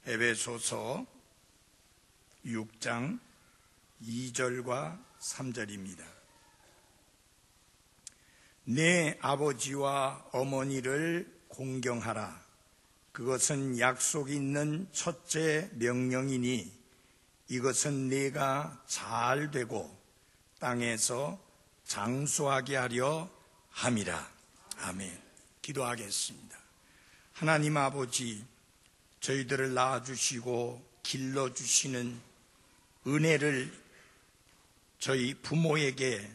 에베소서 6장 2절과 3절입니다. 내 아버지와 어머니를 공경하라. 그것은 약속 있는 첫째 명령이니 이것은 네가 잘 되고 땅에서 장수하게 하려 함이라. 아멘. 기도하겠습니다. 하나님 아버지, 저희들을 낳아주시고 길러주시는 은혜를 저희 부모에게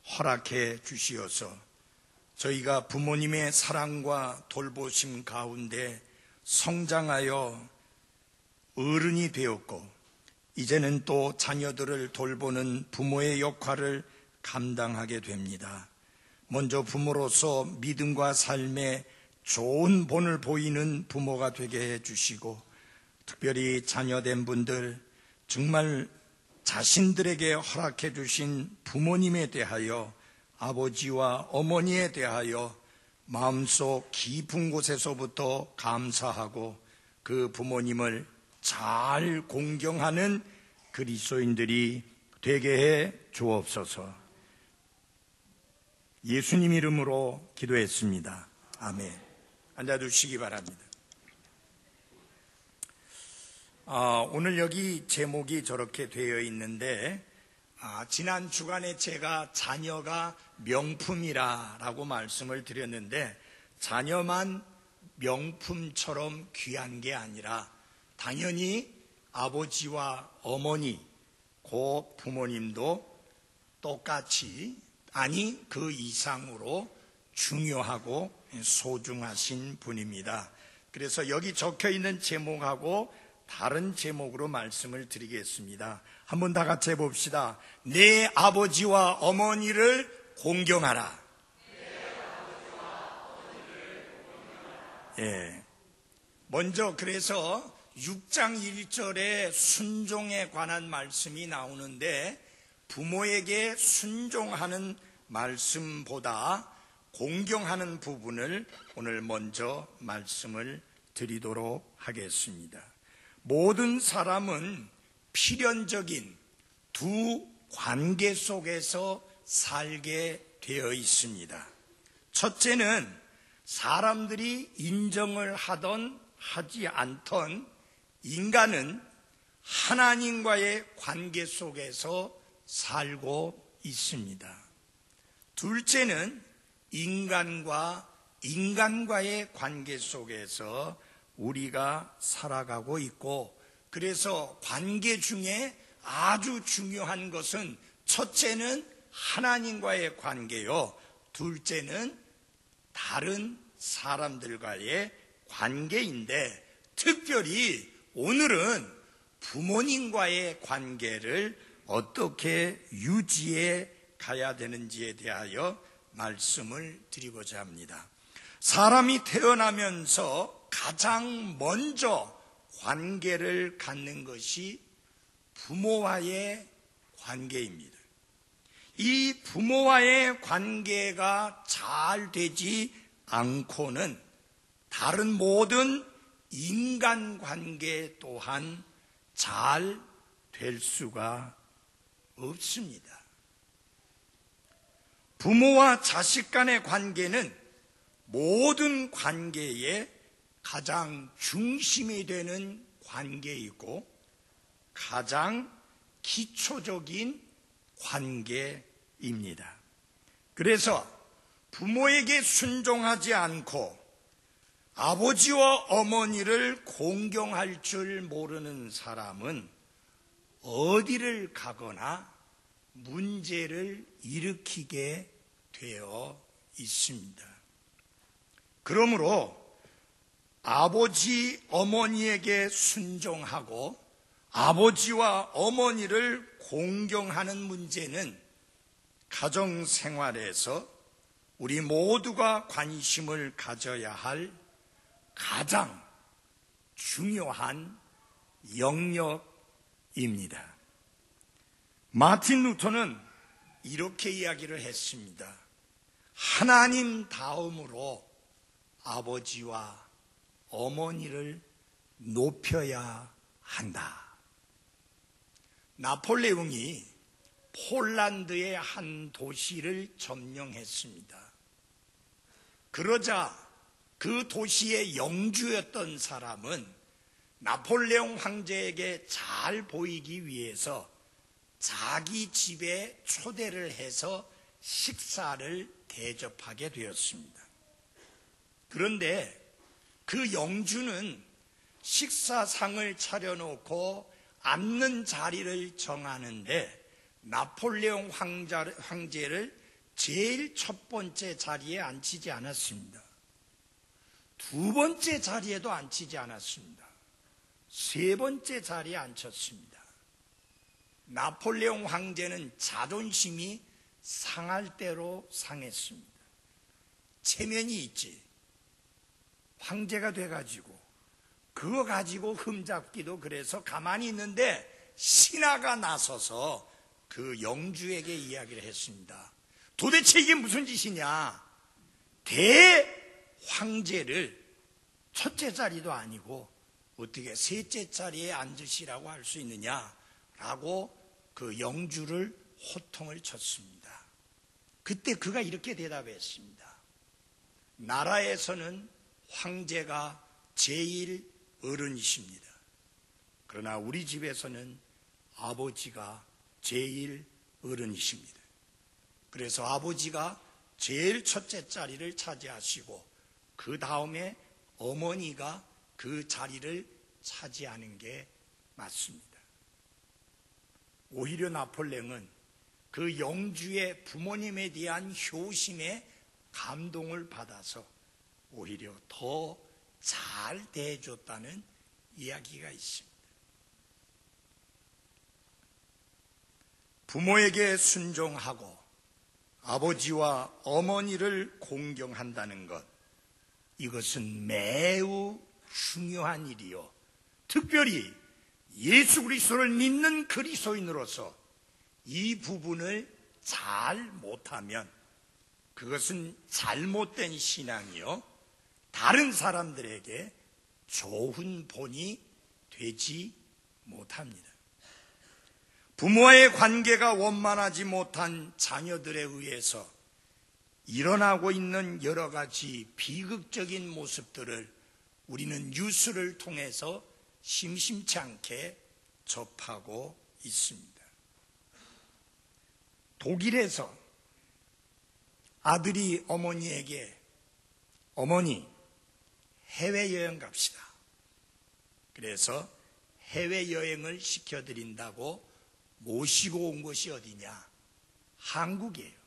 허락해 주시어서 저희가 부모님의 사랑과 돌보심 가운데 성장하여 어른이 되었고 이제는 또 자녀들을 돌보는 부모의 역할을 감당하게 됩니다. 먼저 부모로서 믿음과 삶에 좋은 본을 보이는 부모가 되게 해주시고 특별히 자녀된 분들 정말 자신들에게 허락해 주신 부모님에 대하여 아버지와 어머니에 대하여 마음속 깊은 곳에서부터 감사하고 그 부모님을 잘 공경하는 그리스도인들이 되게 해 주옵소서. 예수님 이름으로 기도했습니다. 아멘. 앉아주시기 바랍니다. 오늘 여기 제목이 저렇게 되어 있는데 지난 주간에 제가 자녀가 명품이라고 말씀을 드렸는데 자녀만 명품처럼 귀한 게 아니라 당연히 아버지와 어머니, 그 부모님도 똑같이 아니 그 이상으로 중요하고 소중하신 분입니다. 그래서 여기 적혀 있는 제목하고 다른 제목으로 말씀을 드리겠습니다. 한번 다 같이 해봅시다. 내 아버지와 어머니를 공경하라. 예. 먼저 그래서 6장 1절에 순종에 관한 말씀이 나오는데 부모에게 순종하는 말씀보다 공경하는 부분을 오늘 먼저 말씀을 드리도록 하겠습니다. 모든 사람은 필연적인 두 관계 속에서 살게 되어 있습니다. 첫째는 사람들이 인정을 하던 하지 않던 인간은 하나님과의 관계 속에서 살고 있습니다. 둘째는 인간과 인간과의 관계 속에서 우리가 살아가고 있고 그래서 관계 중에 아주 중요한 것은 첫째는 하나님과의 관계요. 둘째는 다른 사람들과의 관계인데 특별히 오늘은 부모님과의 관계를 어떻게 유지해 가야 되는지에 대하여 말씀을 드리고자 합니다. 사람이 태어나면서 가장 먼저 관계를 갖는 것이 부모와의 관계입니다. 이 부모와의 관계가 잘 되지 않고는 다른 모든 인간관계 또한 잘 될 수가 없습니다. 부모와 자식 간의 관계는 모든 관계의 가장 중심이 되는 관계이고 가장 기초적인 관계입니다. 그래서 부모에게 순종하지 않고 아버지와 어머니를 공경할 줄 모르는 사람은 어디를 가거나 문제를 일으키게 되어 있습니다. 그러므로 아버지, 어머니에게 순종하고 아버지와 어머니를 공경하는 문제는 가정생활에서 우리 모두가 관심을 가져야 할 가장 중요한 영역입니다. 마틴 루터는 이렇게 이야기를 했습니다. 하나님 다음으로 아버지와 어머니를 높여야 한다. 나폴레옹이 폴란드의 한 도시를 점령했습니다. 그러자 그 도시의 영주였던 사람은 나폴레옹 황제에게 잘 보이기 위해서 자기 집에 초대를 해서 식사를 대접하게 되었습니다. 그런데 그 영주는 식사상을 차려놓고 앉는 자리를 정하는데 나폴레옹 황제를 제일 첫 번째 자리에 앉히지 않았습니다. 두 번째 자리에도 앉히지 않았습니다. 세 번째 자리에 앉혔습니다. 나폴레옹 황제는 자존심이 상할 대로 상했습니다. 체면이 있지. 황제가 돼가지고 그거 가지고 흠잡기도 그래서 가만히 있는데 신하가 나서서 그 영주에게 이야기를 했습니다. 도대체 이게 무슨 짓이냐? 대황제를 첫째 자리도 아니고 어떻게 셋째 자리에 앉으시라고 할 수 있느냐라고 그 영주를 호통을 쳤습니다. 그때 그가 이렇게 대답했습니다. 나라에서는 황제가 제일 어른이십니다. 그러나 우리 집에서는 아버지가 제일 어른이십니다. 그래서 아버지가 제일 첫째 자리를 차지하시고 그 다음에 어머니가 그 자리를 차지하는 게 맞습니다. 오히려 나폴레옹은 그 영주의 부모님에 대한 효심에 감동을 받아서 오히려 더 잘 대해줬다는 이야기가 있습니다. 부모에게 순종하고 아버지와 어머니를 공경한다는 것, 이것은 매우 중요한 일이요. 특별히 예수 그리스도를 믿는 그리스도인으로서 이 부분을 잘 못하면 그것은 잘못된 신앙이요. 다른 사람들에게 좋은 본이 되지 못합니다. 부모와의 관계가 원만하지 못한 자녀들에 의해서 일어나고 있는 여러 가지 비극적인 모습들을 우리는 뉴스를 통해서 심심치 않게 접하고 있습니다. 독일에서 아들이 어머니에게 어머니, 해외여행 갑시다. 그래서 해외여행을 시켜드린다고 모시고 온 것이 어디냐? 한국이에요.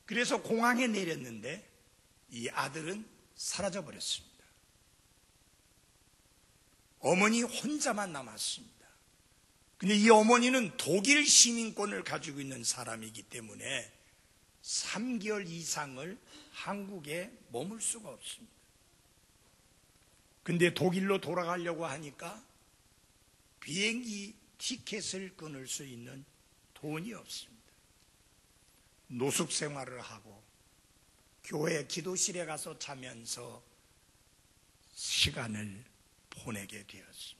그래서 공항에 내렸는데 이 아들은 사라져버렸습니다. 어머니 혼자만 남았습니다. 근데 이 어머니는 독일 시민권을 가지고 있는 사람이기 때문에 3개월 이상을 한국에 머물 수가 없습니다. 근데 독일로 돌아가려고 하니까 비행기 티켓을 끊을 수 있는 돈이 없습니다. 노숙 생활을 하고 교회 기도실에 가서 자면서 시간을 보내게 되었습니다.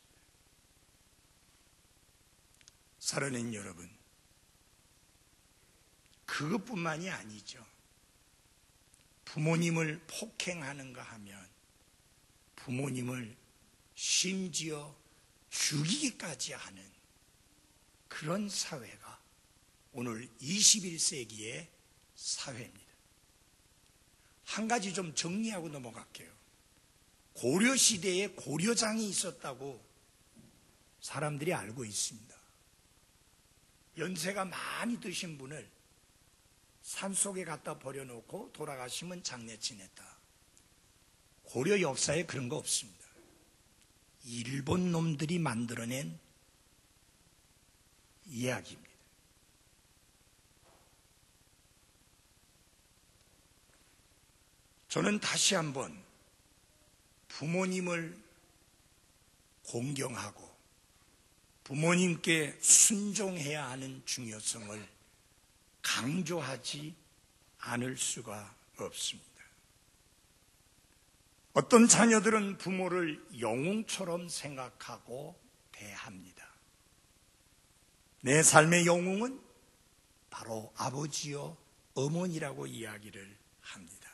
사랑하는 여러분, 그것뿐만이 아니죠. 부모님을 폭행하는가 하면 부모님을 심지어 죽이기까지 하는 그런 사회가 오늘 21세기의 사회입니다. 한 가지 좀 정리하고 넘어갈게요. 고려시대에 고려장이 있었다고 사람들이 알고 있습니다. 연세가 많이 드신 분을 산속에 갖다 버려놓고 돌아가시면 장례 지냈다. 고려 역사에 그런 거 없습니다. 일본 놈들이 만들어낸 이야기입니다. 저는 다시 한번 부모님을 공경하고 부모님께 순종해야 하는 중요성을 강조하지 않을 수가 없습니다. 어떤 자녀들은 부모를 영웅처럼 생각하고 대합니다. 내 삶의 영웅은 바로 아버지요 어머니라고 이야기를 합니다.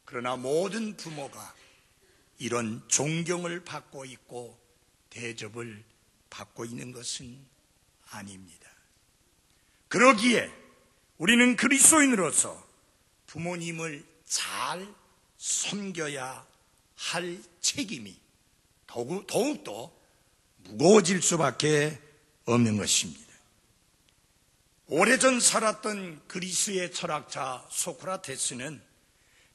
그러나 모든 부모가 이런 존경을 받고 있고 대접을 받고 있는 것은 아닙니다. 그러기에 우리는 그리스도인으로서 부모님을 잘 섬겨야 할 책임이 더욱더 무거워질 수밖에 없는 것입니다. 오래전 살았던 그리스의 철학자 소크라테스는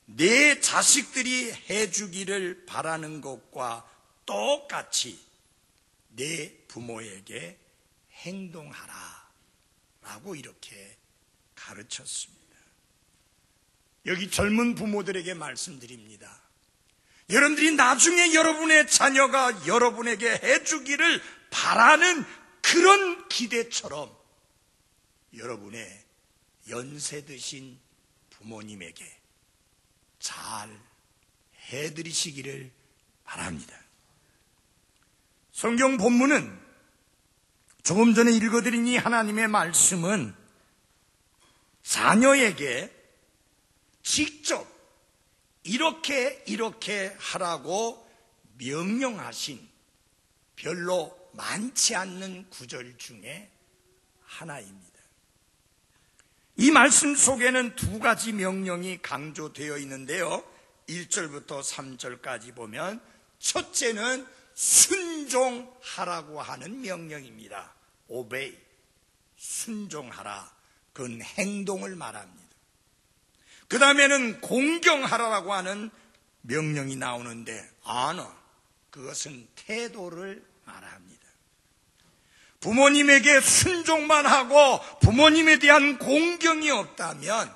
내 자식들이 해주기를 바라는 것과 똑같이 내 부모에게 행동하라 라고 이렇게 가르쳤습니다. 여기 젊은 부모들에게 말씀드립니다. 여러분들이 나중에 여러분의 자녀가 여러분에게 해주기를 바라는 그런 기대처럼 여러분의 연세 드신 부모님에게 잘 해드리시기를 바랍니다. 성경 본문은 조금 전에 읽어드린 이 하나님의 말씀은 자녀에게 직접 이렇게 하라고 명령하신 별로 많지 않는 구절 중에 하나입니다. 이 말씀 속에는 두 가지 명령이 강조되어 있는데요. 1절부터 3절까지 보면 첫째는 순종하라고 하는 명령입니다. obey, 순종하라. 그건 행동을 말합니다. 그 다음에는 공경하라고 하는 명령이 나오는데 honor, 그것은 태도를 말합니다. 부모님에게 순종만 하고 부모님에 대한 공경이 없다면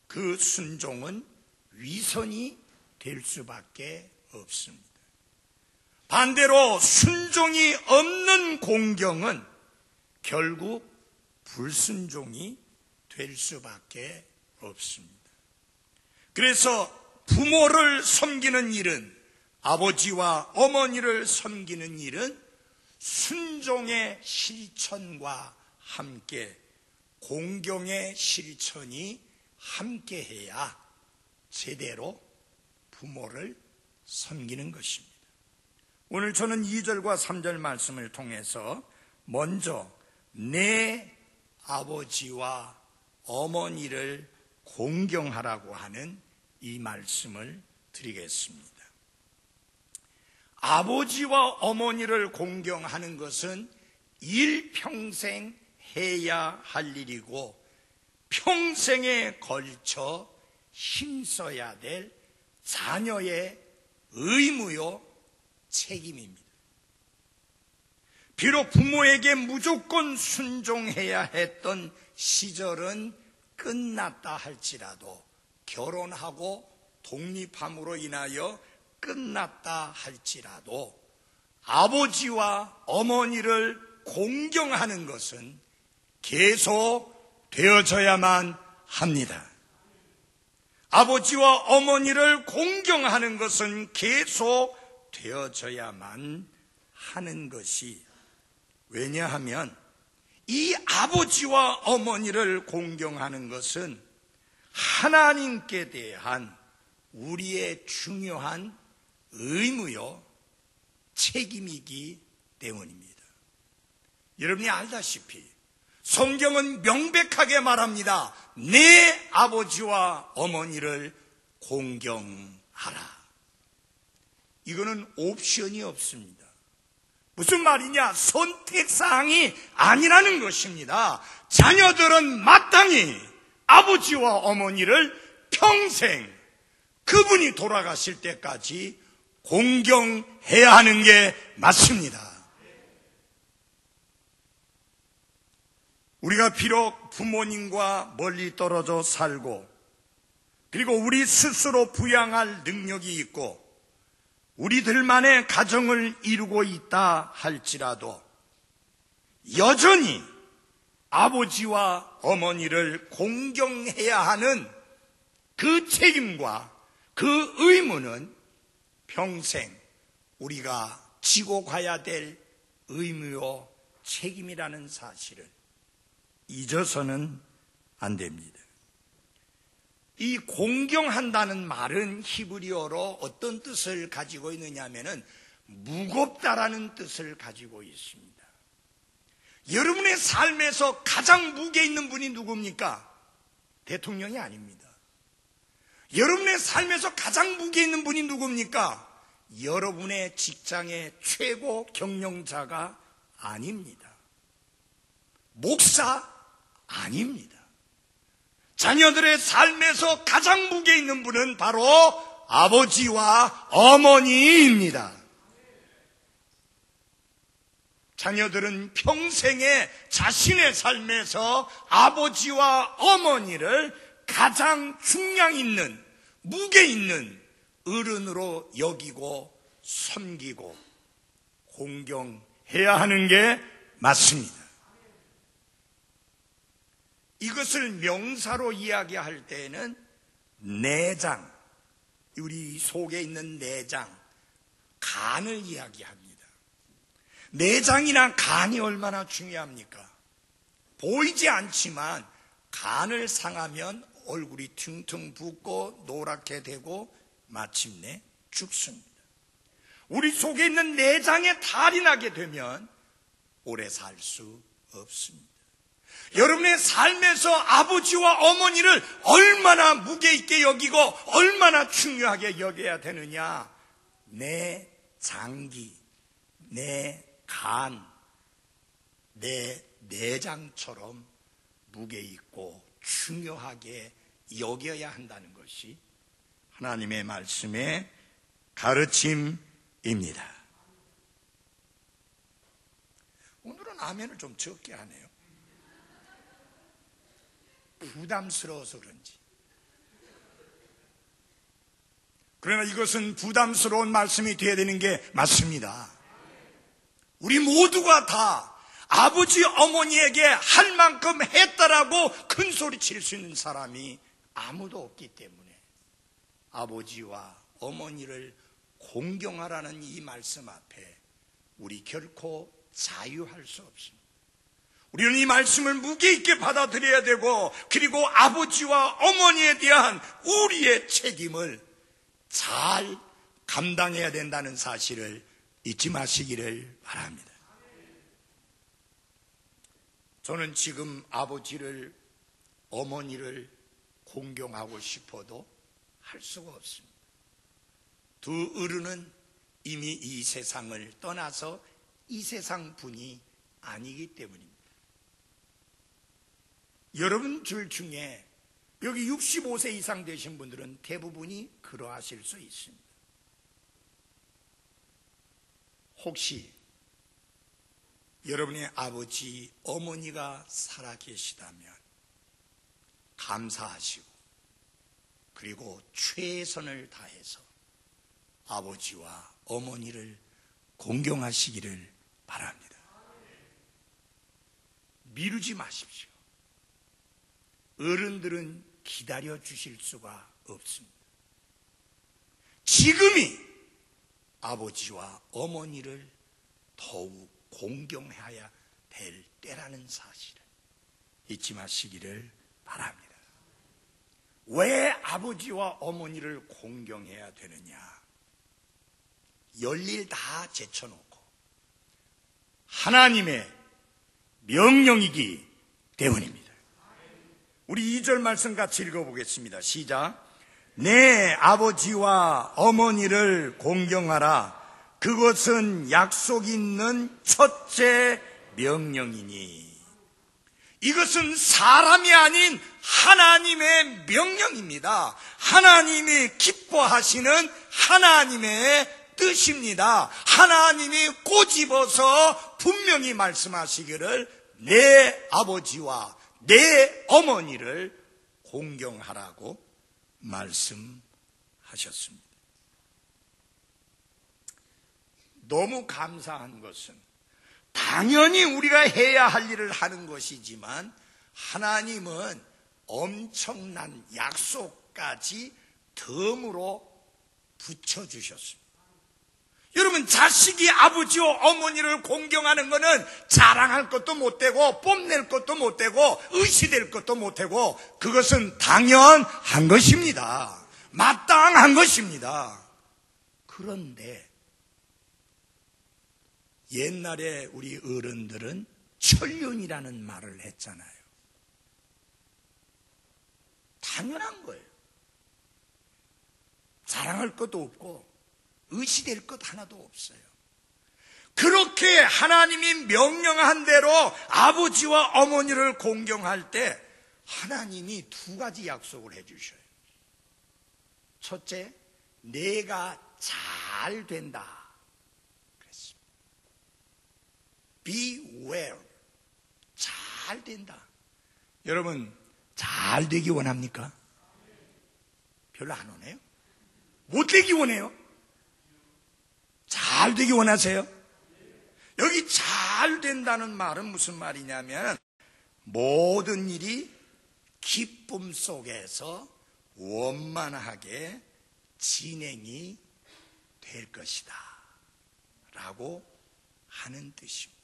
그 순종은 위선이 될 수밖에 없습니다. 반대로 순종이 없는 공경은 결국 불순종이 될 수밖에 없습니다. 그래서 부모를 섬기는 일은, 아버지와 어머니를 섬기는 일은 순종의 실천과 함께 공경의 실천이 함께해야 제대로 부모를 섬기는 것입니다. 오늘 저는 2절과 3절 말씀을 통해서 먼저 내 아버지와 어머니를 공경하라고 하는 이 말씀을 드리겠습니다. 아버지와 어머니를 공경하는 것은 일평생 해야 할 일이고 평생에 걸쳐 힘써야 될 자녀의 의무요 책임입니다. 비록 부모에게 무조건 순종해야 했던 시절은 끝났다 할지라도, 결혼하고 독립함으로 인하여 끝났다 할지라도 아버지와 어머니를 공경하는 것은 계속 되어져야만 합니다. 아버지와 어머니를 공경하는 것은 계속 되어져야만 하는 것이, 왜냐하면 이 아버지와 어머니를 공경하는 것은 하나님께 대한 우리의 중요한 의무요 책임이기 때문입니다. 여러분이 알다시피 성경은 명백하게 말합니다. 내 아버지와 어머니를 공경하라. 이거는 옵션이 없습니다. 무슨 말이냐? 선택사항이 아니라는 것입니다. 자녀들은 마땅히 아버지와 어머니를 평생 그분이 돌아가실 때까지 공경해야 하는 게 맞습니다. 우리가 비록 부모님과 멀리 떨어져 살고, 그리고 우리 스스로 부양할 능력이 있고 우리들만의 가정을 이루고 있다 할지라도 여전히 아버지와 어머니를 공경해야 하는 그 책임과 그 의무는 평생 우리가 지고 가야 될 의무요 책임이라는 사실을 잊어서는 안 됩니다. 이 공경한다는 말은 히브리어로 어떤 뜻을 가지고 있느냐 하면은 무겁다라는 뜻을 가지고 있습니다. 여러분의 삶에서 가장 무게 있는 분이 누굽니까? 대통령이 아닙니다. 여러분의 삶에서 가장 무게 있는 분이 누굽니까? 여러분의 직장의 최고 경영자가 아닙니다. 목사 아닙니다. 자녀들의 삶에서 가장 무게 있는 분은 바로 아버지와 어머니입니다. 자녀들은 평생에 자신의 삶에서 아버지와 어머니를 가장 중량 있는, 무게 있는 어른으로 여기고 섬기고 공경해야 하는 게 맞습니다. 이것을 명사로 이야기할 때에는 내장, 우리 속에 있는 내장, 간을 이야기합니다. 내장이나 간이 얼마나 중요합니까? 보이지 않지만 간을 상하면 얼굴이 퉁퉁 붓고 노랗게 되고 마침내 죽습니다. 우리 속에 있는 내장에 탈이 나게 되면 오래 살 수 없습니다. 여러분의 삶에서 아버지와 어머니를 얼마나 무게 있게 여기고 얼마나 중요하게 여겨야 되느냐? 내 장기, 내 간, 내 내장처럼 무게 있고 중요하게 여겨야 한다는 것이 하나님의 말씀의 가르침입니다. 오늘은 아멘을 좀 적게 하네요. 부담스러워서 그런지. 그러나 이것은 부담스러운 말씀이 되어야 되는 게 맞습니다. 우리 모두가 다 아버지 어머니에게 할 만큼 했다라고 큰 소리 칠 수 있는 사람이 아무도 없기 때문에 아버지와 어머니를 공경하라는 이 말씀 앞에 우리 결코 자유할 수 없습니다. 우리는 이 말씀을 무게 있게 받아들여야 되고, 그리고 아버지와 어머니에 대한 우리의 책임을 잘 감당해야 된다는 사실을 잊지 마시기를 바랍니다. 저는 지금 아버지를, 어머니를 공경하고 싶어도 할 수가 없습니다. 두 어른은 이미 이 세상을 떠나서 이 세상 분이 아니기 때문입니다. 여러분 들 중에 여기 65세 이상 되신 분들은 대부분이 그러하실 수 있습니다. 혹시 여러분의 아버지, 어머니가 살아계시다면 감사하시고, 그리고 최선을 다해서 아버지와 어머니를 공경하시기를 바랍니다. 미루지 마십시오. 어른들은 기다려 주실 수가 없습니다. 지금이 아버지와 어머니를 더욱 공경해야 될 때라는 사실을 잊지 마시기를 바랍니다. 왜 아버지와 어머니를 공경해야 되느냐? 열일 다 제쳐놓고 하나님의 명령이기 때문입니다. 우리 2절 말씀 같이 읽어보겠습니다. 시작. 내 아버지와 어머니를 공경하라. 그것은 약속 있는 첫째 명령이니. 이것은 사람이 아닌 하나님의 명령입니다. 하나님이 기뻐하시는 하나님의 뜻입니다. 하나님이 꼬집어서 분명히 말씀하시기를 내 아버지와 내 어머니를 공경하라고 말씀하셨습니다. 너무 감사한 것은 당연히 우리가 해야 할 일을 하는 것이지만 하나님은 엄청난 약속까지 덤으로 붙여주셨습니다. 여러분, 자식이 아버지와 어머니를 공경하는 것은 자랑할 것도 못되고 뽐낼 것도 못되고 의시될 것도 못되고 그것은 당연한 것입니다. 마땅한 것입니다. 그런데 옛날에 우리 어른들은 천륜이라는 말을 했잖아요. 당연한 거예요. 자랑할 것도 없고 의시될 것 하나도 없어요. 그렇게 하나님이 명령한 대로 아버지와 어머니를 공경할 때 하나님이 두 가지 약속을 해주셔요. 첫째, 내가 잘 된다 그랬습니다. Be well. 잘 된다. 여러분, 잘 되기 원합니까? 별로 안 원해요? 못 되기 원해요? 잘 되기 원하세요? 여기 잘 된다는 말은 무슨 말이냐면 모든 일이 기쁨 속에서 원만하게 진행이 될 것이다 라고 하는 뜻입니다.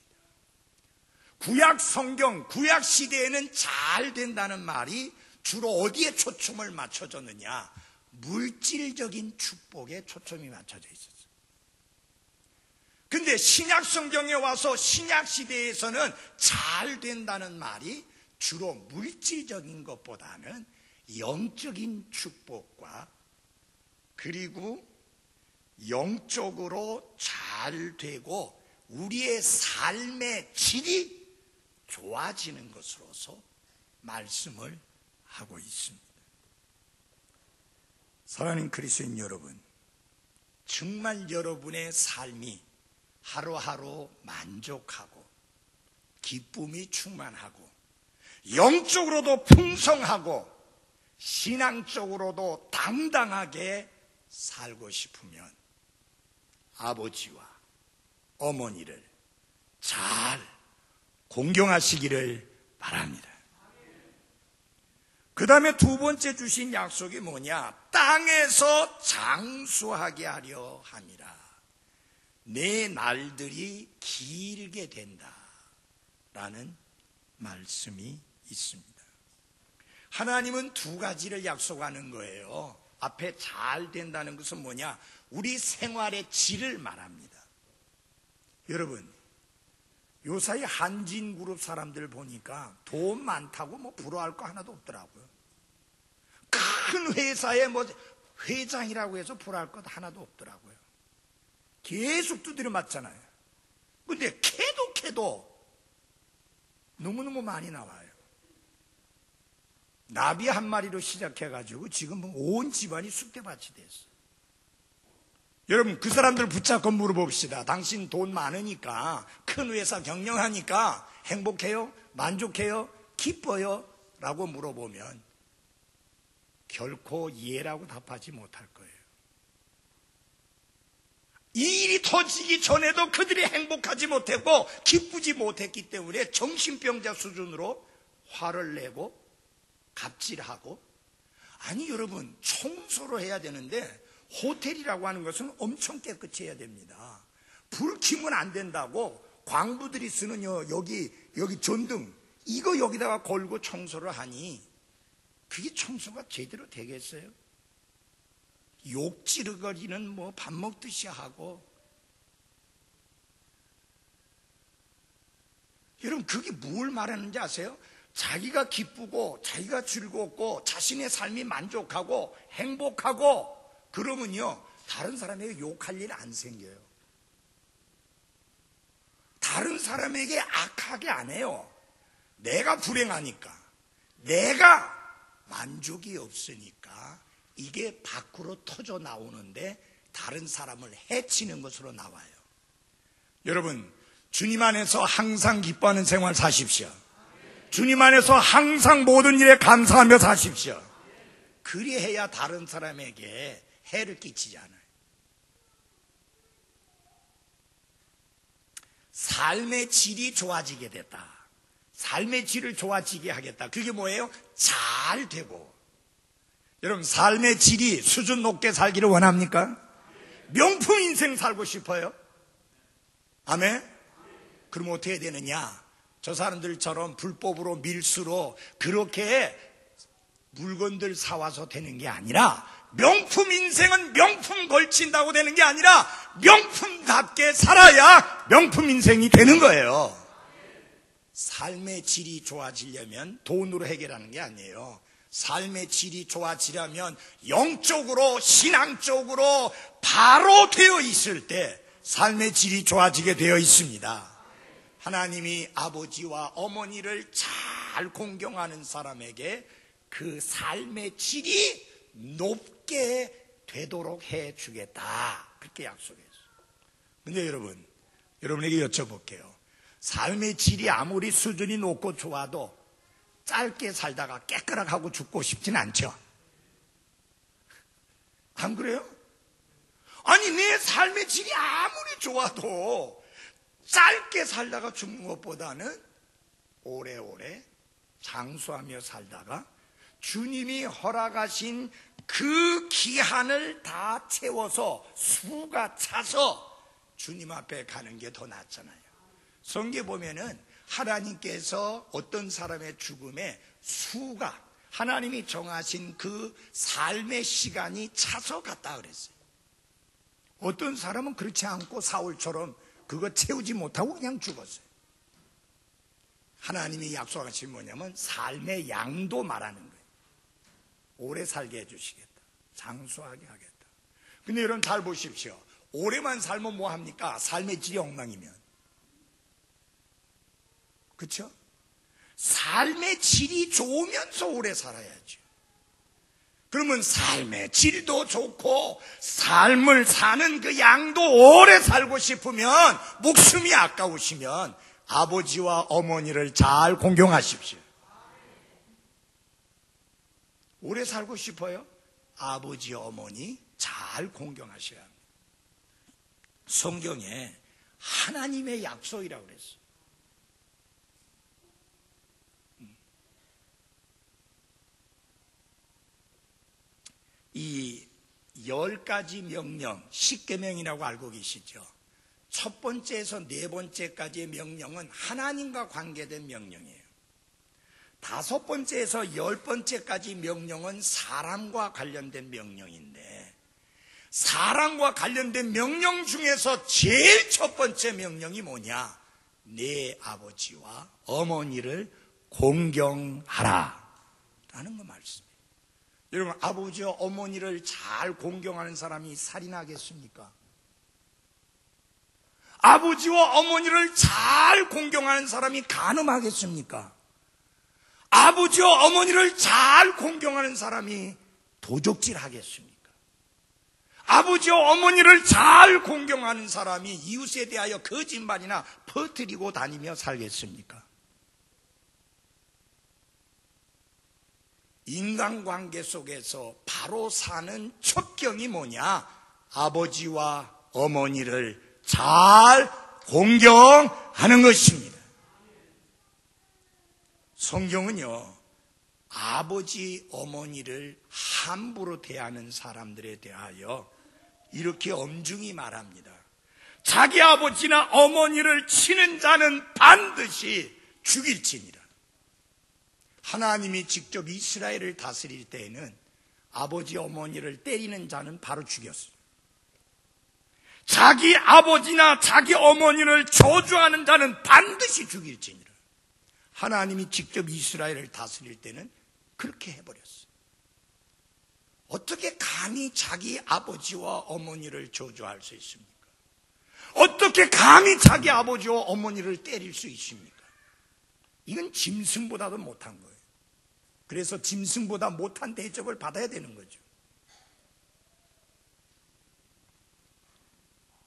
구약 성경, 구약 시대에는 잘 된다는 말이 주로 어디에 초점을 맞춰졌느냐? 물질적인 축복에 초점이 맞춰져 있었어요. 근데 신약 성경에 와서 신약 시대에서는 잘 된다는 말이 주로 물질적인 것보다는 영적인 축복과 그리고 영적으로 잘 되고 우리의 삶의 질이 좋아지는 것으로서 말씀을 하고 있습니다. 사랑하는 그리스도인 여러분, 정말 여러분의 삶이 하루하루 만족하고 기쁨이 충만하고 영적으로도 풍성하고 신앙적으로도 당당하게 살고 싶으면 아버지와 어머니를 잘 공경하시기를 바랍니다. 그 다음에 두 번째 주신 약속이 뭐냐? 땅에서 장수하게 하려 함이라. 내 날들이 길게 된다 라는 말씀이 있습니다. 하나님은 두 가지를 약속하는 거예요. 앞에 잘 된다는 것은 뭐냐? 우리 생활의 질을 말합니다. 여러분, 요사이 한진그룹 사람들 보니까 돈 많다고 뭐 부러워할 거 하나도 없더라고요. 큰 회사에 뭐 회장이라고 해서 부러워할 것 하나도 없더라고요. 계속 두드려 맞잖아요. 근데 캐도 너무너무 많이 나와요. 나비 한 마리로 시작해가지고 지금 온 집안이 쑥대밭이 됐어요. 여러분, 그 사람들 붙잡고 물어봅시다. 당신 돈 많으니까, 큰 회사 경영하니까 행복해요? 만족해요? 기뻐요? 라고 물어보면 결코 예라고 답하지 못할 거예요. 이 일이 터지기 전에도 그들이 행복하지 못했고 기쁘지 못했기 때문에 정신병자 수준으로 화를 내고 갑질하고, 아니 여러분, 청소를 해야 되는데 호텔이라고 하는 것은 엄청 깨끗이 해야 됩니다. 불 켜면 안 된다고 광부들이 쓰는 여기 전등 이거 여기다가 걸고 청소를 하니 그게 청소가 제대로 되겠어요? 욕지르거리는 뭐 밥 먹듯이 하고. 여러분, 그게 뭘 말하는지 아세요? 자기가 기쁘고 자기가 즐겁고 자신의 삶이 만족하고 행복하고 그러면요 다른 사람에게 욕할 일 안 생겨요. 다른 사람에게 악하게 안 해요. 내가 불행하니까, 내가 만족이 없으니까 이게 밖으로 터져 나오는데 다른 사람을 해치는 것으로 나와요. 여러분, 주님 안에서 항상 기뻐하는 생활 사십시오. 주님 안에서 항상 모든 일에 감사하며 사십시오. 그리해야 다른 사람에게 해를 끼치지 않아요. 삶의 질이 좋아지게 됐다. 삶의 질을 좋아지게 하겠다. 그게 뭐예요? 잘 되고. 여러분, 삶의 질이 수준 높게 살기를 원합니까? 명품 인생 살고 싶어요? 아멘? 그럼 어떻게 되느냐? 저 사람들처럼 불법으로 밀수로 그렇게 물건들 사와서 되는 게 아니라, 명품 인생은 명품 걸친다고 되는 게 아니라 명품답게 살아야 명품 인생이 되는 거예요. 삶의 질이 좋아지려면 돈으로 해결하는 게 아니에요. 삶의 질이 좋아지려면 영적으로, 신앙적으로 바로 되어 있을 때 삶의 질이 좋아지게 되어 있습니다. 하나님이 아버지와 어머니를 잘 공경하는 사람에게 그 삶의 질이 높게 되도록 해주겠다, 그렇게 약속했어요. 근데 여러분에게 여쭤볼게요. 삶의 질이 아무리 수준이 높고 좋아도 짧게 살다가 깨끗하고 죽고 싶진 않죠? 안 그래요? 아니, 내 삶의 질이 아무리 좋아도 짧게 살다가 죽는 것보다는 오래오래 장수하며 살다가 주님이 허락하신 그 기한을 다 채워서 수가 차서 주님 앞에 가는 게 더 낫잖아요. 성경에 보면은 하나님께서 어떤 사람의 죽음에 수가, 하나님이 정하신 그 삶의 시간이 차서 갔다 그랬어요. 어떤 사람은 그렇지 않고 사울처럼 그거 채우지 못하고 그냥 죽었어요. 하나님이 약속하신 뭐냐면 삶의 양도 말하는 거예요. 오래 살게 해주시겠다, 장수하게 하겠다. 근데 여러분 잘 보십시오. 오래만 살면 뭐합니까? 삶의 질이 엉망이면. 그렇죠? 삶의 질이 좋으면서 오래 살아야죠. 그러면 삶의 질도 좋고 삶을 사는 그 양도 오래 살고 싶으면, 목숨이 아까우시면 아버지와 어머니를 잘 공경하십시오. 오래 살고 싶어요? 아버지, 어머니 잘 공경하셔야 합니다. 성경에 하나님의 약속이라고 그랬어요. 이 10가지 명령, 10계명이라고 알고 계시죠? 첫 번째에서 네 번째까지의 명령은 하나님과 관계된 명령이에요. 5번째에서 10번째까지 명령은 사람과 관련된 명령인데, 사람과 관련된 명령 중에서 제일 첫 번째 명령이 뭐냐? 내 아버지와 어머니를 공경하라 라는 거 말씀이에요. 여러분, 아버지와 어머니를 잘 공경하는 사람이 살인하겠습니까? 아버지와 어머니를 잘 공경하는 사람이 간음하겠습니까? 아버지와 어머니를 잘 공경하는 사람이 도적질 하겠습니까? 아버지와 어머니를 잘 공경하는 사람이 이웃에 대하여 거짓말이나 퍼뜨리고 다니며 살겠습니까? 인간관계 속에서 바로 사는 첩경이 뭐냐? 아버지와 어머니를 잘 공경하는 것입니다. 성경은요, 아버지, 어머니를 함부로 대하는 사람들에 대하여 이렇게 엄중히 말합니다. 자기 아버지나 어머니를 치는 자는 반드시 죽일지니라. 하나님이 직접 이스라엘을 다스릴 때에는 아버지, 어머니를 때리는 자는 바로 죽였어요. 자기 아버지나 자기 어머니를 저주하는 자는 반드시 죽일지니라. 하나님이 직접 이스라엘을 다스릴 때는 그렇게 해버렸어요. 어떻게 감히 자기 아버지와 어머니를 저주할 수 있습니까? 어떻게 감히 자기 아버지와 어머니를 때릴 수 있습니까? 이건 짐승보다도 못한 거예요. 그래서 짐승보다 못한 대접을 받아야 되는 거죠.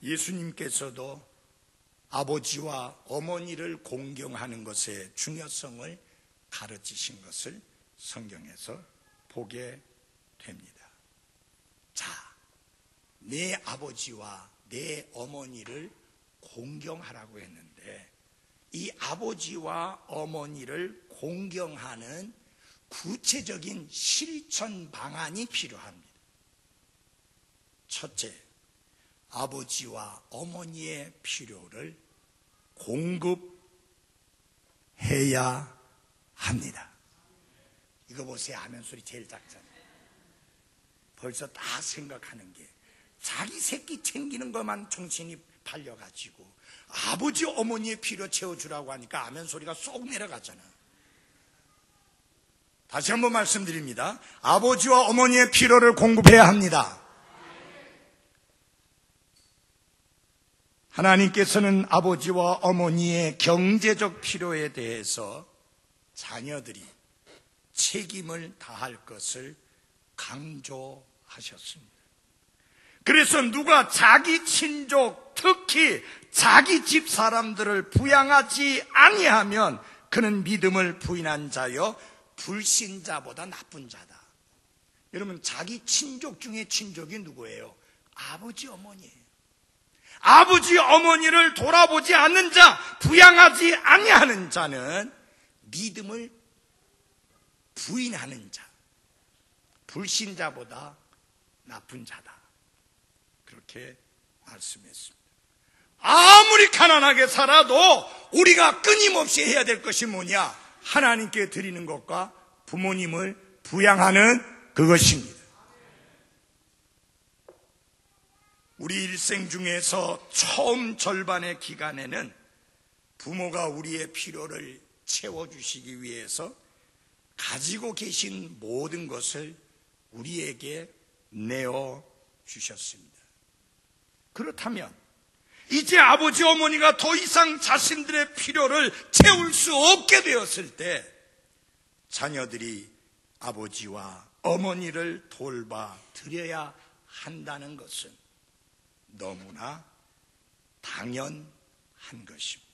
예수님께서도 아버지와 어머니를 공경하는 것의 중요성을 가르치신 것을 성경에서 보게 됩니다. 자, 내 아버지와 내 어머니를 공경하라고 했는데, 이 아버지와 어머니를 공경하는 구체적인 실천 방안이 필요합니다. 첫째, 아버지와 어머니의 필요를 공급해야 합니다. 이거 보세요. 아멘 소리 제일 작잖아요. 벌써 다 생각하는 게 자기 새끼 챙기는 것만 정신이 팔려가지고 아버지 어머니의 필요 채워주라고 하니까 아멘 소리가 쏙 내려가잖아. 다시 한번 말씀드립니다. 아버지와 어머니의 필요를 공급해야 합니다. 하나님께서는 아버지와 어머니의 경제적 필요에 대해서 자녀들이 책임을 다할 것을 강조하셨습니다. 그래서 누가 자기 친족, 특히 자기 집 사람들을 부양하지 아니하면 그는 믿음을 부인한 자여 불신자보다 나쁜 자다. 여러분, 자기 친족 중에 친족이 누구예요? 아버지, 어머니예요. 아버지, 어머니를 돌아보지 않는 자, 부양하지 아니하는 자는 믿음을 부인하는 자, 불신자보다 나쁜 자다. 그렇게 말씀했습니다. 아무리 가난하게 살아도 우리가 끊임없이 해야 될 것이 뭐냐? 하나님께 드리는 것과 부모님을 부양하는 그것입니다. 우리 일생 중에서 처음 절반의 기간에는 부모가 우리의 필요를 채워주시기 위해서 가지고 계신 모든 것을 우리에게 내어주셨습니다. 그렇다면 이제 아버지 어머니가 더 이상 자신들의 필요를 채울 수 없게 되었을 때 자녀들이 아버지와 어머니를 돌봐 드려야 한다는 것은 너무나 당연한 것입니다.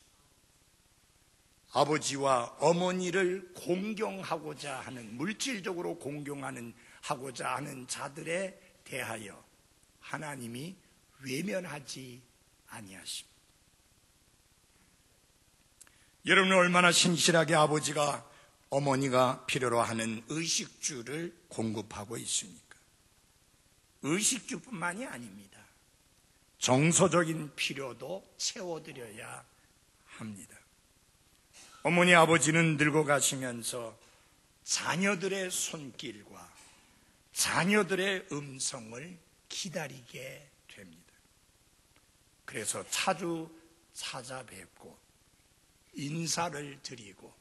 아버지와 어머니를 공경하고자 하는, 물질적으로 공경하고자 하는 자들에 대하여 하나님이 외면하지 아니하십니다. 여러분은 얼마나 신실하게 아버지가 어머니가 필요로 하는 의식주를 공급하고 있습니까? 의식주뿐만이 아닙니다. 정서적인 필요도 채워드려야 합니다. 어머니 아버지는 늙어가시면서 자녀들의 손길과 자녀들의 음성을 기다리게 됩니다. 그래서 자주 찾아뵙고 인사를 드리고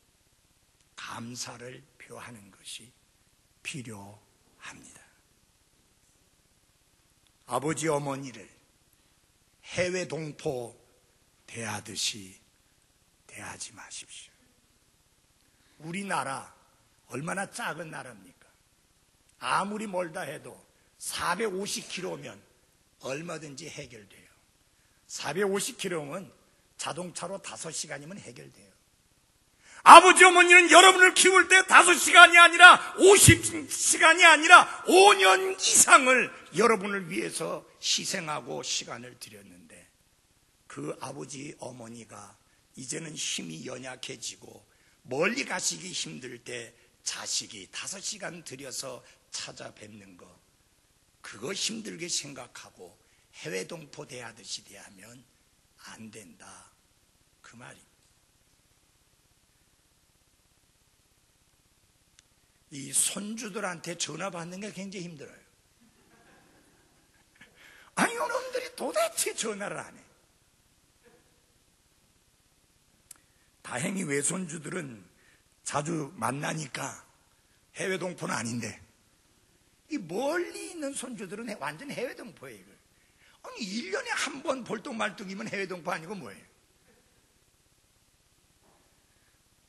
감사를 표하는 것이 필요합니다. 아버지 어머니를 해외 동포 대하듯이 대하지 마십시오. 우리나라 얼마나 작은 나라입니까? 아무리 멀다 해도 450km면 얼마든지 해결돼요. 450km면 자동차로 5시간이면 해결돼요. 아버지 어머니는 여러분을 키울 때 5시간이 아니라 50시간이 아니라 5년 이상을 여러분을 위해서 희생하고 시간을 들였는데 그 아버지 어머니가 이제는 힘이 연약해지고 멀리 가시기 힘들 때 자식이 5시간 들여서 찾아뵙는 거, 그거 힘들게 생각하고 해외 동포 대하듯이 대하면 안 된다, 그 말입니다. 이 손주들한테 전화 받는 게 굉장히 힘들어요. 아니, 이놈들이 도대체 전화를 안 해. 다행히 외손주들은 자주 만나니까 해외 동포는 아닌데, 이 멀리 있는 손주들은 완전 해외 동포예요. 이걸. 아니, 1년에 한 번 볼떡말떡이면 해외 동포 아니고 뭐예요?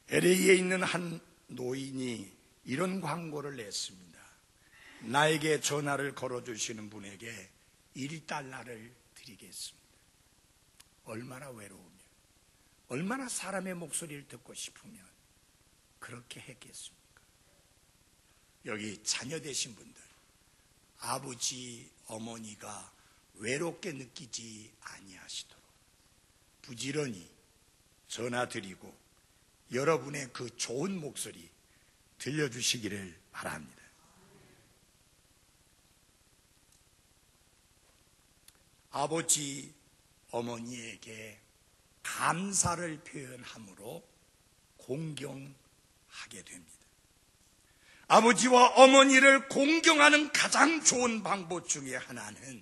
LA에 있는 한 노인이 이런 광고를 냈습니다. 나에게 전화를 걸어주시는 분에게 $1를 드리겠습니다. 얼마나 외로우면, 얼마나 사람의 목소리를 듣고 싶으면 그렇게 했겠습니까? 여기 자녀 되신 분들, 아버지, 어머니가 외롭게 느끼지 아니하시도록 부지런히 전화드리고 여러분의 그 좋은 목소리 들려주시기를 바랍니다. 아버지, 어머니에게 감사를 표현함으로 공경하게 됩니다. 아버지와 어머니를 공경하는 가장 좋은 방법 중에 하나는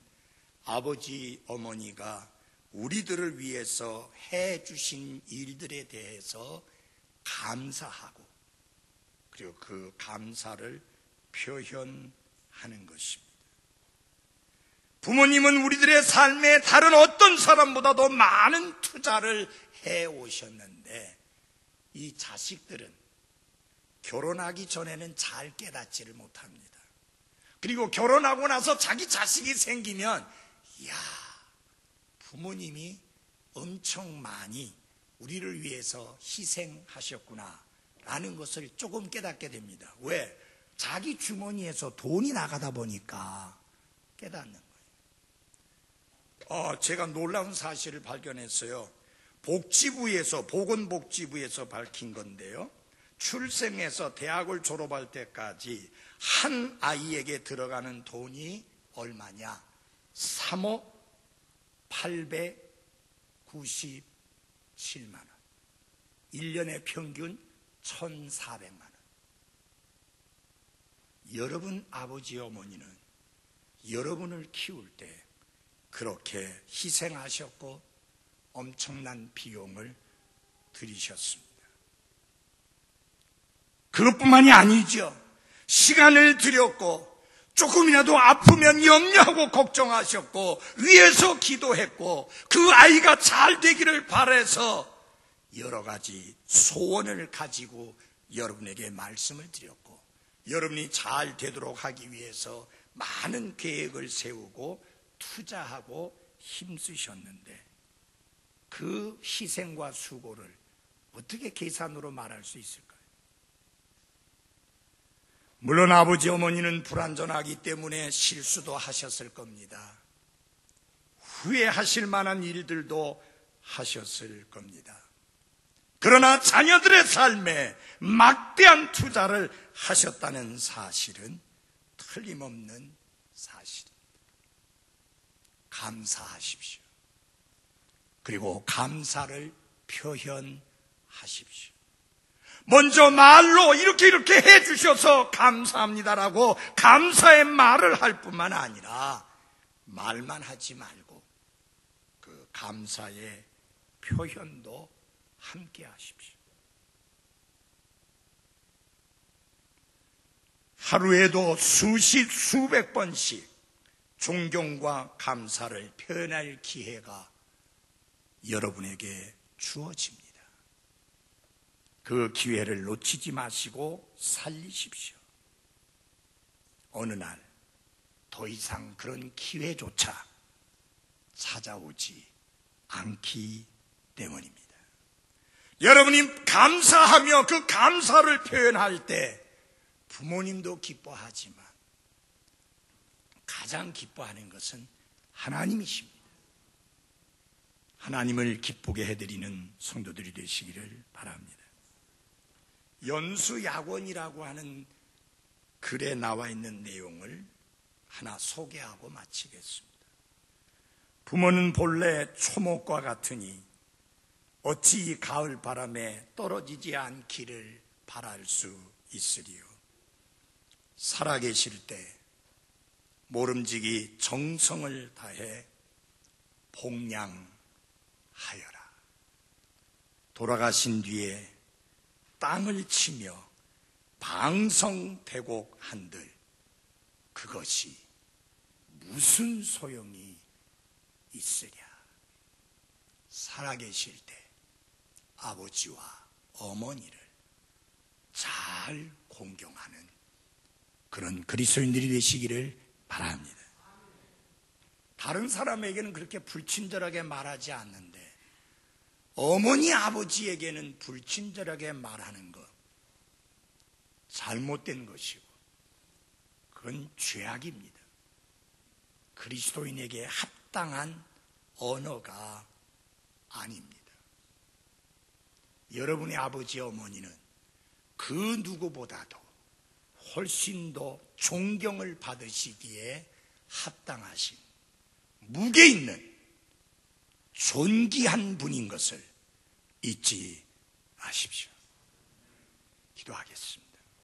아버지, 어머니가 우리들을 위해서 해주신 일들에 대해서 감사하고 그리고 그 감사를 표현하는 것입니다. 부모님은 우리들의 삶에 다른 어떤 사람보다도 많은 투자를 해오셨는데 이 자식들은 결혼하기 전에는 잘 깨닫지를 못합니다. 그리고 결혼하고 나서 자기 자식이 생기면 이야, 부모님이 엄청 많이 우리를 위해서 희생하셨구나 라는 것을 조금 깨닫게 됩니다. 왜? 자기 주머니에서 돈이 나가다 보니까 깨닫는 거예요. 제가 놀라운 사실을 발견했어요. 보건복지부에서 밝힌 건데요. 출생해서 대학을 졸업할 때까지 한 아이에게 들어가는 돈이 얼마냐? 3억 897만 원. 1년에 평균 1,400만 원. 여러분 아버지 어머니는 여러분을 키울 때 그렇게 희생하셨고 엄청난 비용을 들이셨습니다. 그것뿐만이 아니죠. 시간을 들였고 조금이라도 아프면 염려하고 걱정하셨고 위해서 기도했고 그 아이가 잘 되기를 바라서 여러 가지 소원을 가지고 여러분에게 말씀을 드렸고 여러분이 잘 되도록 하기 위해서 많은 계획을 세우고 투자하고 힘쓰셨는데 그 희생과 수고를 어떻게 계산으로 말할 수 있을까요? 물론 아버지 어머니는 불완전하기 때문에 실수도 하셨을 겁니다. 후회하실 만한 일들도 하셨을 겁니다. 그러나 자녀들의 삶에 막대한 투자를 하셨다는 사실은 틀림없는 사실입니다. 감사하십시오. 그리고 감사를 표현하십시오. 먼저 말로 이렇게 해주셔서 감사합니다라고 감사의 말을 할 뿐만 아니라 말만 하지 말고 그 감사의 표현도 함께 하십시오. 하루에도 수백 번씩 존경과 감사를 표현할 기회가 여러분에게 주어집니다. 그 기회를 놓치지 마시고 살리십시오. 어느 날 더 이상 그런 기회조차 찾아오지 않기 때문입니다. 여러분이 감사하며 그 감사를 표현할 때 부모님도 기뻐하지만 가장 기뻐하는 것은 하나님이십니다. 하나님을 기쁘게 해드리는 성도들이 되시기를 바랍니다. 연수야권이라고 하는 글에 나와 있는 내용을 하나 소개하고 마치겠습니다. 부모는 본래 초목과 같으니 어찌 이 가을 바람에 떨어지지 않기를 바랄 수 있으리요. 살아계실 때 모름지기 정성을 다해 복양하여라. 돌아가신 뒤에 땅을 치며 방성대곡 한들 그것이 무슨 소용이 있으랴. 살아계실 때 아버지와 어머니를 잘 공경하는 그런 그리스도인들이 되시기를 바랍니다. 다른 사람에게는 그렇게 불친절하게 말하지 않는데 어머니 아버지에게는 불친절하게 말하는 것 잘못된 것이고 그건 죄악입니다. 그리스도인에게 합당한 언어가 아닙니다. 여러분의 아버지 어머니는 그 누구보다도 훨씬 더 존경을 받으시기에 합당하신 무게 있는 존귀한 분인 것을 잊지 마십시오. 기도하겠습니다.